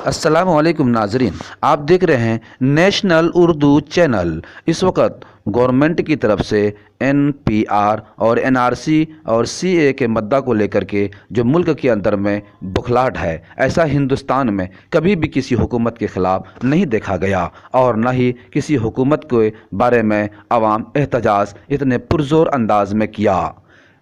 अस्सलाम वालेकुम नाजरीन, आप देख रहे हैं नेशनल उर्दू चैनल। इस वक्त गवर्नमेंट की तरफ से NPR और NRC और CA के मुद्दा को लेकर के जो मुल्क के अंदर में बुखलाहट है, ऐसा हिंदुस्तान में कभी भी किसी हुकूमत के ख़िलाफ़ नहीं देखा गया और न ही किसी हुकूमत के बारे में आवाम एहतजाज इतने पुरज़ोर अंदाज में किया।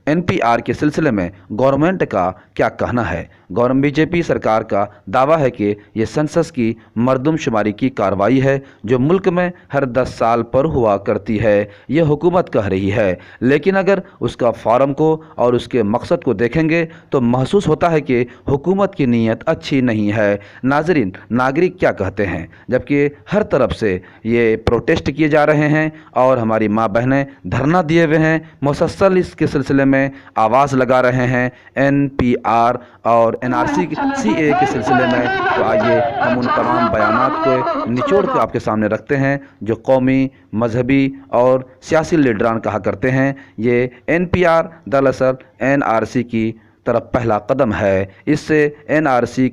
NPR के सिलसिले में गवर्नमेंट का क्या कहना है? गवर्नमेंट BJP सरकार का दावा है कि ये सेंसस की मर्दमशुमारी की कार्रवाई है जो मुल्क में हर 10 साल पर हुआ करती है, ये हुकूमत कह रही है। लेकिन अगर उसका फॉर्म को और उसके मकसद को देखेंगे तो महसूस होता है कि हुकूमत की नीयत अच्छी नहीं है। नाजरीन, नागरिक क्या कहते हैं? जबकि हर तरफ से ये प्रोटेस्ट किए जा रहे हैं और हमारी माँ बहनें धरना दिए हुए हैं, मुसलसल इसके सिलसिले में आवाज़ लगा रहे हैं NPR और NRC CA के सिलसिले में। तो आइए हम उन तमाम बयानात को निचोड़ के आपके सामने रखते हैं जो कौमी, मजहबी और सियासी लीडरान कहा करते हैं। ये NPR दरअसल NRC की तरफ पहला कदम है। इससे NRC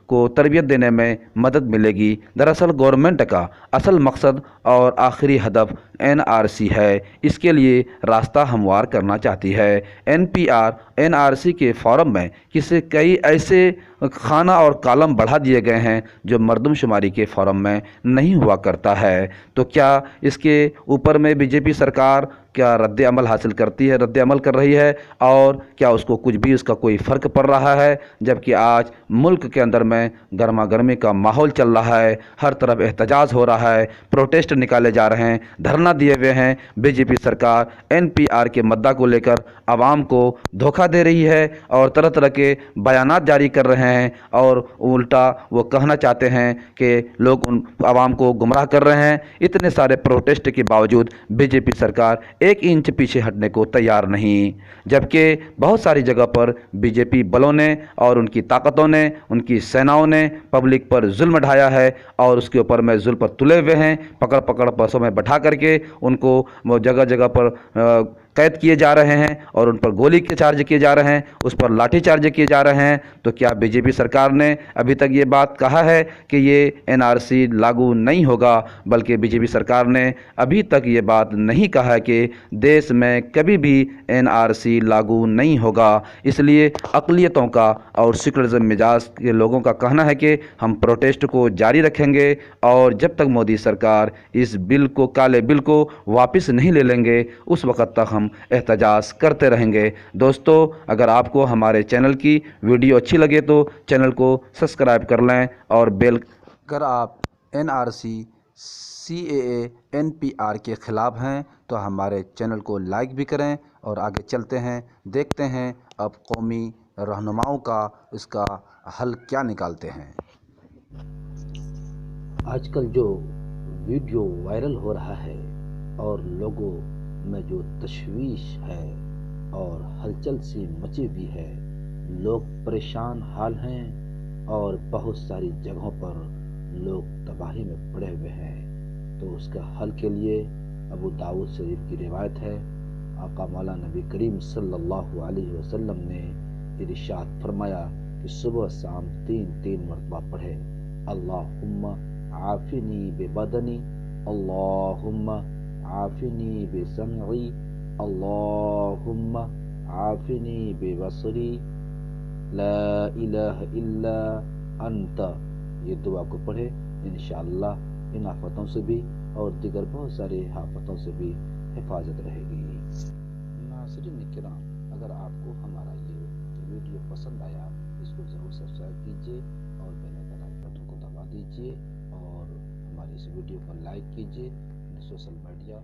को तरबियत देने में मदद मिलेगी। दरअसल गवर्नमेंट का असल मकसद और आखिरी हदफ NRC है, इसके लिए रास्ता हमवार करना चाहती है। NPR NRC के फॉरम में कई ऐसे खाना और कॉलम बढ़ा दिए गए हैं जो मर्दमशुमारी के फॉरम में नहीं हुआ करता है। तो क्या इसके ऊपर में BJP सरकार क्या रद्द अमल हासिल करती है, रद्द अमल कर रही है, और क्या उसको कुछ भी उसका कोई फ़र्क पड़ रहा है? जबकि आज मुल्क के अंदर में गर्मा गर्मी का माहौल चल रहा है, हर तरफ एहतजाज हो रहा है, प्रोटेस्ट निकाले जा रहे हैं, धरना दिए हुए हैं। BJP सरकार NPR के मुद्दा को लेकर आवाम को धोखा दे रही है और तरह तरह के बयानात जारी कर रहे हैं और उल्टा वो कहना चाहते हैं कि लोग उन आवाम को गुमराह कर रहे हैं। इतने सारे प्रोटेस्ट के बावजूद BJP सरकार 1 इंच पीछे हटने को तैयार नहीं, जबकि बहुत सारी जगह पर BJP बलों ने और उनकी ताकतों ने, उनकी सेनाओं ने पब्लिक पर जुल्म ढाया है और उसके ऊपर में जुल्म पर तुले हुए हैं। पकड़ पकड़ बसों में बैठा करके उनको वो जगह जगह पर कैद किए जा रहे हैं और उन पर गोली के चार्ज किए जा रहे हैं, उस पर लाठी चार्ज किए जा रहे हैं। तो क्या BJP सरकार ने अभी तक ये बात कहा है कि ये NRC लागू नहीं होगा? बल्कि BJP सरकार ने अभी तक ये बात नहीं कहा है कि देश में कभी भी NRC लागू नहीं होगा। इसलिए अक़लियतों का और सेकुलरिज्म मिजाज के लोगों का कहना है कि हम प्रोटेस्ट को जारी रखेंगे और जब तक मोदी सरकार इस बिल को, काले बिल को वापस नहीं ले लेंगे, उस वक़्त तक हम एहतजाज करते रहेंगे। दोस्तों, अगर आपको हमारे चैनल की वीडियो अच्छी लगे तो चैनल को सब्सक्राइब कर लें और बेल। अगर आप NRC CAA NPR के ख़िलाफ़ हैं तो हमारे चैनल को लाइक भी करें और आगे चलते हैं, देखते हैं अब कौमी रहनुमाओं का इसका हल क्या निकालते हैं। आजकल जो वीडियो वायरल हो रहा है और लोगों में जो तशवीश है और हलचल सी मची हुई है, लोग परेशान हाल हैं और बहुत सारी जगहों पर लोग तबाही में पड़े हुए हैं। तो उसका हल के लिए अबू दाऊद शरीफ की रिवायत है, आका मौला नबी करीम सल्लल्लाहु अलैहि वसल्लम ने इरशाद फरमाया कि सुबह शाम 3 मरतबा पढ़े, अल्लाहुम्मा आफिनी बेबदनी, अल्लाहुम्मा आफिनी बेसमई, अल्लाहुम्मा आफिनी बेबसरी, ला इलाहा इल्ला अंता। ये दुआ को पढ़े, इंशाअल्लाह इन आफतों से भी और दीगर बहुत सारे आफतों से भी हिफाजत रहेगी। नाज़रीन किराम, अगर आपको हमारा ये वीडियो पसंद आया इसको ज़रूर सब्सक्राइब कीजिए और बेल आइकन बटन को दबा दीजिए और हमारी इस वीडियो को लाइक कीजिए, सोशल मीडिया